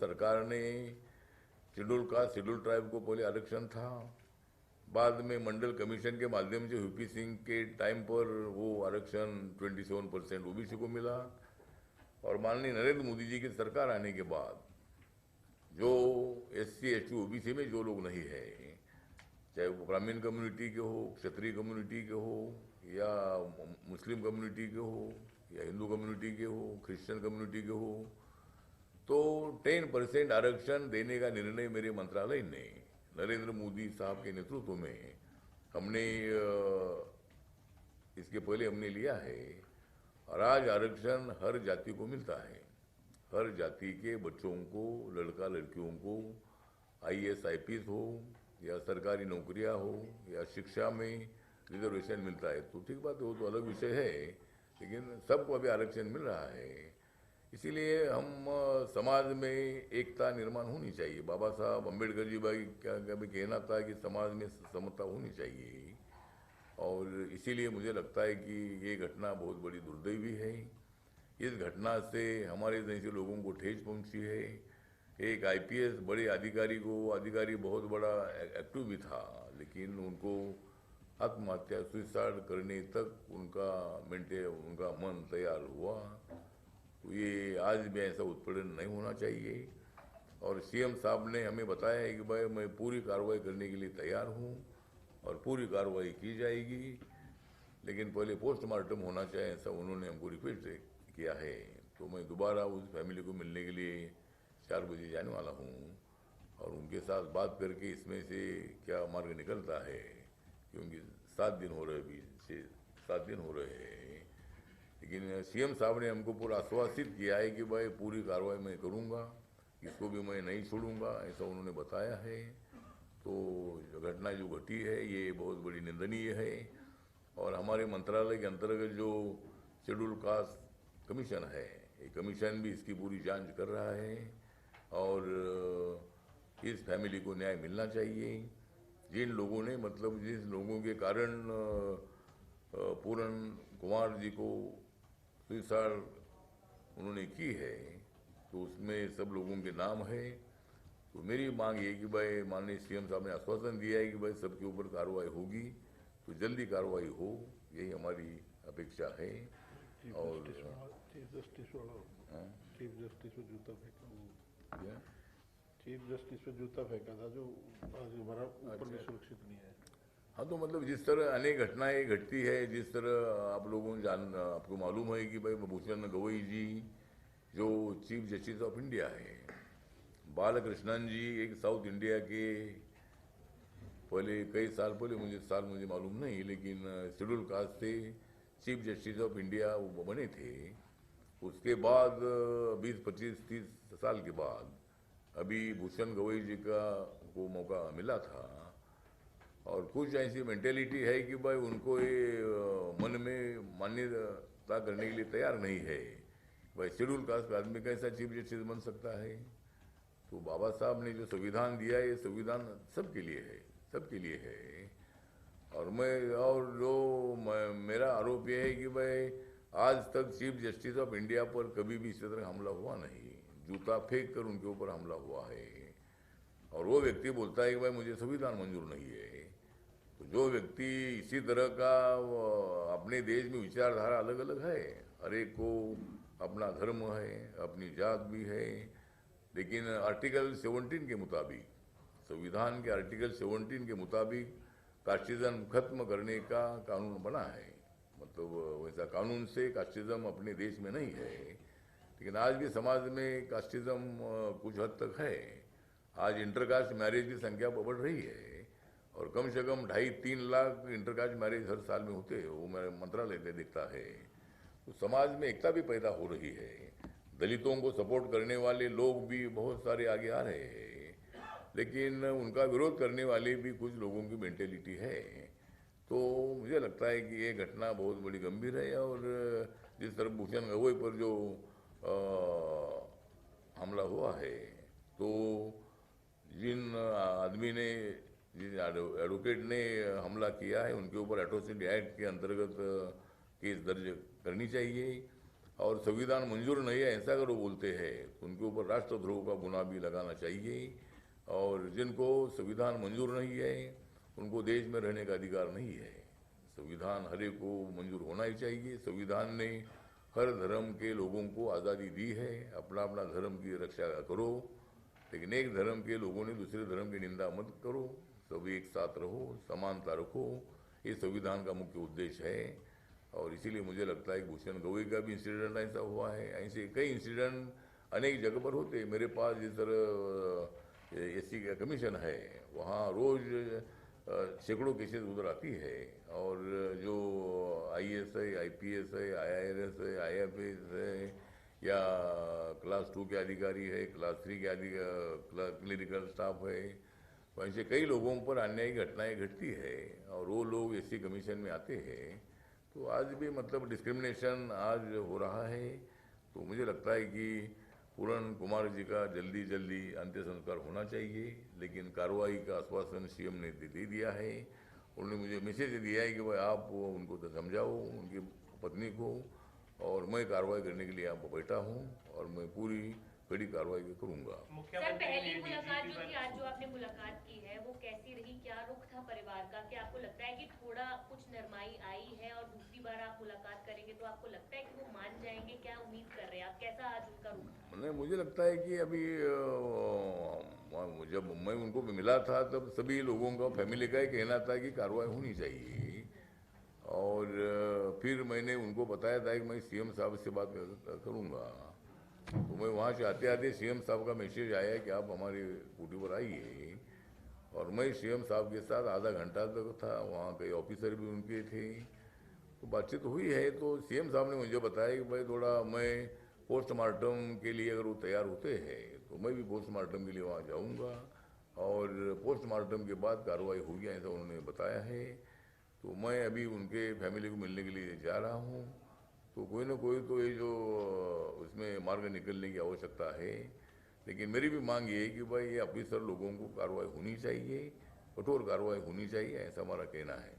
सरकार ने schedule caste schedule tribe को पहले आरक्षण था, बाद में मंडल कमीशन के माध्यम से यूपी सिंह के टाइम पर वो आरक्षण 27% ओबीसी को मिला। और माननीय नरेंद्र मोदी जी की सरकार आने के बाद जो SC ST ओबीसी में जो लोग नहीं है, चाहे वो ब्राह्मण कम्युनिटी के हो, क्षत्रिय कम्युनिटी के हो, या मुस्लिम कम्युनिटी के हो, या हिंदू कम्युनिटी के हो, क्रिश्चियन कम्युनिटी के हो, तो 10% आरक्षण देने का निर्णय मेरे मंत्रालय ने नरेंद्र मोदी साहब के नेतृत्व में हमने इसके पहले हमने लिया है। और आज आरक्षण हर जाति को मिलता है। हर जाति के बच्चों को, लड़का लड़कियों को IAS IPS हो, या सरकारी नौकरियां हो, या शिक्षा में रिजर्वेशन मिलता है। तो ठीक बात है, वो तो अलग विषय है, लेकिन सबको अभी आरक्षण मिल रहा है। इसीलिए हम समाज में एकता निर्माण होनी चाहिए। बाबा साहब अम्बेडकर जी भाई का भी कहना था कि समाज में समता होनी चाहिए। और इसीलिए मुझे लगता है कि ये घटना बहुत बड़ी दुर्दैवी है। इस घटना से हमारे जैसे लोगों को ठेस पहुंची है। एक IPS बड़े अधिकारी बहुत बड़ा एक्टिव भी था, लेकिन उनको आत्महत्या सुसाइड करने तक उनका मन तैयार हुआ। तो ये आज भी ऐसा उत्पीड़न नहीं होना चाहिए। और CM साहब ने हमें बताया है कि भाई मैं पूरी कार्रवाई करने के लिए तैयार हूँ और पूरी कार्रवाई की जाएगी, लेकिन पहले पोस्टमार्टम होना चाहिए, ऐसा उन्होंने हमको रिक्वेस्ट किया है। तो मैं दोबारा उस फैमिली को मिलने के लिए 4 बजे जाने वाला हूँ और उनके साथ बात करके इसमें से क्या मार्ग निकलता है, क्योंकि 7 दिन हो रहे, अभी 7 दिन हो रहे हैं। लेकिन CM साहब ने हमको पूरा आश्वासित किया है कि भाई पूरी कार्रवाई मैं करूँगा, इसको भी मैं नहीं छोड़ूंगा, ऐसा उन्होंने बताया है। तो घटना जो घटी है ये बहुत बड़ी निंदनीय है। और हमारे मंत्रालय के अंतर्गत जो शेड्यूल कास्ट कमीशन है, ये कमीशन भी इसकी पूरी जांच कर रहा है और इस फैमिली को न्याय मिलना चाहिए। जिन लोगों ने जिस लोगों के कारण पूरन कुमार जी को सुसाइड उन्होंने की है, तो उसमें सब लोगों के नाम है। तो मेरी मांग ये कि भाई माननीय CM साहब ने आश्वासन दिया है कि भाई सबके ऊपर कार्रवाई होगी, तो जल्दी कार्रवाई हो, यही हमारी अपेक्षा है। और चीफ जस्टिस पे जूता फेंका, चीफ जस्टिस पे जूता फेंका था जो आज हमारा ऊपर भी सुरक्षित नहीं है। हाँ, तो जिस तरह अनेक घटनाएं घटती है, जिस तरह आप लोगों ने आपको मालूम है कि भाई भूषण गवई जी जो चीफ जस्टिस ऑफ इंडिया है, बालकृष्णन जी एक साउथ इंडिया के पहले कई साल पहले मुझे मालूम नहीं, लेकिन शेड्यूल कास्ट से चीफ जस्टिस ऑफ इंडिया वो बने थे। उसके बाद 20-25-30 साल के बाद अभी भूषण गवई जी को मौका मिला था। और कुछ ऐसी मेंटेलिटी है कि भाई उनको ये मन में मान्यता करने के लिए तैयार नहीं है, भाई शेड्यूल कास्ट आदमी कैसा चीफ जस्टिस बन सकता है। तो बाबा साहब ने जो संविधान दिया है, ये संविधान सबके लिए है, सबके लिए है। और मेरा आरोप यह है कि भाई आज तक चीफ जस्टिस ऑफ इंडिया पर कभी भी इसी तरह हमला हुआ नहीं, जूता फेंक कर उनके ऊपर हमला हुआ है। और वो व्यक्ति बोलता है कि भाई मुझे संविधान मंजूर नहीं है। तो जो व्यक्ति इसी तरह का अपने देश में विचारधारा अलग अलग है, हर एक को अपना धर्म है, अपनी जात भी है, लेकिन आर्टिकल 17 के मुताबिक, संविधान के आर्टिकल 17 के मुताबिक कास्टिज्म खत्म करने का कानून बना है। वैसा कानून से कास्टिज्म अपने देश में नहीं है, लेकिन आज भी समाज में कास्टिज्म कुछ हद तक है। आज इंटरकास्ट मैरिज की संख्या बढ़ रही है और कम से कम 2.5-3 लाख इंटरकास्ट मैरिज हर साल में होते हैं, वो मेरे मंत्रालय में दिखता है। तो समाज में एकता भी पैदा हो रही है। दलितों को सपोर्ट करने वाले लोग भी बहुत सारे आगे आ रहे हैं, लेकिन उनका विरोध करने वाले भी कुछ लोगों की मेंटेलिटी है। तो मुझे लगता है कि ये घटना बहुत बड़ी गंभीर है। और जिस तरह भूषण गवई पर जो हमला हुआ है, तो जिन एडवोकेट ने हमला किया है उनके ऊपर एट्रोसिटी एक्ट के अंतर्गत केस दर्ज करनी चाहिए। और संविधान मंजूर नहीं है ऐसा अगर वो बोलते हैं तो उनके ऊपर राष्ट्रद्रोह का गुनाह भी लगाना चाहिए। और जिनको संविधान मंजूर नहीं है उनको देश में रहने का अधिकार नहीं है। संविधान हर एक को मंजूर होना ही चाहिए। संविधान ने हर धर्म के लोगों को आज़ादी दी है, अपना अपना धर्म की रक्षा करो, लेकिन एक धर्म के लोगों ने दूसरे धर्म की निंदा मत करो, सभी एक साथ रहो, समानता रखो, ये संविधान का मुख्य उद्देश्य है। और इसीलिए मुझे लगता है कि भूषण गवई का भी इंसिडेंट ऐसा हुआ है, ऐसे कई इंसिडेंट अनेक जगह पर होते हैं। मेरे पास जिस तरह एससी का कमीशन है वहाँ रोज़ सैकड़ों केसेस उधर आती है। और जो आईएएस है, आईपीएस है, आईआरएस है, आईएफएस है, या क्लास 2 के अधिकारी है, क्लास 3 के क्लिनिकल स्टाफ है, तो ऐसे कई लोगों पर अन्यायी घटनाएं घटती है और वो लोग एससी कमीशन में आते हैं। तो आज भी मतलब डिस्क्रिमिनेशन आज हो रहा है। तो मुझे लगता है कि पूरण कुमार जी का जल्दी जल्दी अंत्य संस्कार होना चाहिए, लेकिन कार्रवाई का आश्वासन सीएम ने दे दिया है। उन्होंने मुझे मैसेज दिया है कि भाई आप उनको तो समझाओ, उनकी पत्नी को, और मैं कार्रवाई करने के लिए यहाँ पर बैठा हूँ और मैं पूरी कड़ी कार्रवाई करूँगा। सर, पहली मुलाकात जो थी, आज जो आपने मुलाकात की है वो कैसी रही? क्या रुख था परिवार का? क्या आपको लगता है कि थोड़ा कुछ नरमाई आई है और दूसरी बार आप मुलाकात करेंगे तो आपको लगता है कि वो मान जाएंगे? क्या उम्मीद कर रहे हैं आप? कैसा आज उनका रुख था? नहीं, मुझे लगता है कि अभी जब मैं उनको मिला था तब सभी लोगों का, फैमिली का ही कहना था कि कार्रवाई होनी चाहिए। और फिर मैंने उनको बताया था कि मैं सीएम साहब से बात करूँगा। तो मैं वहाँ से आते आते सीएम साहब का मैसेज आया कि आप हमारी ड्यूटी पर आइए। और मैं सीएम साहब के साथ आधा घंटा तक था वहाँ, कई ऑफिसर भी उनके थे, तो बातचीत हुई है। तो सीएम साहब ने मुझे बताया कि भाई थोड़ा मैं पोस्टमार्टम के लिए अगर वो तैयार होते हैं तो मैं भी पोस्टमार्टम के लिए वहाँ जाऊँगा और पोस्टमार्टम के बाद कार्रवाई होगी, ऐसा उन्होंने बताया है। तो मैं अभी उनके फैमिली को मिलने के लिए जा रहा हूँ। तो कोई ना कोई तो ये जो उसमें मार्ग निकलने की आवश्यकता है, लेकिन मेरी भी मांग ये है कि भाई ये ऑफिसर लोगों को कार्रवाई होनी चाहिए, कठोर कार्रवाई होनी चाहिए, ऐसा हमारा कहना है।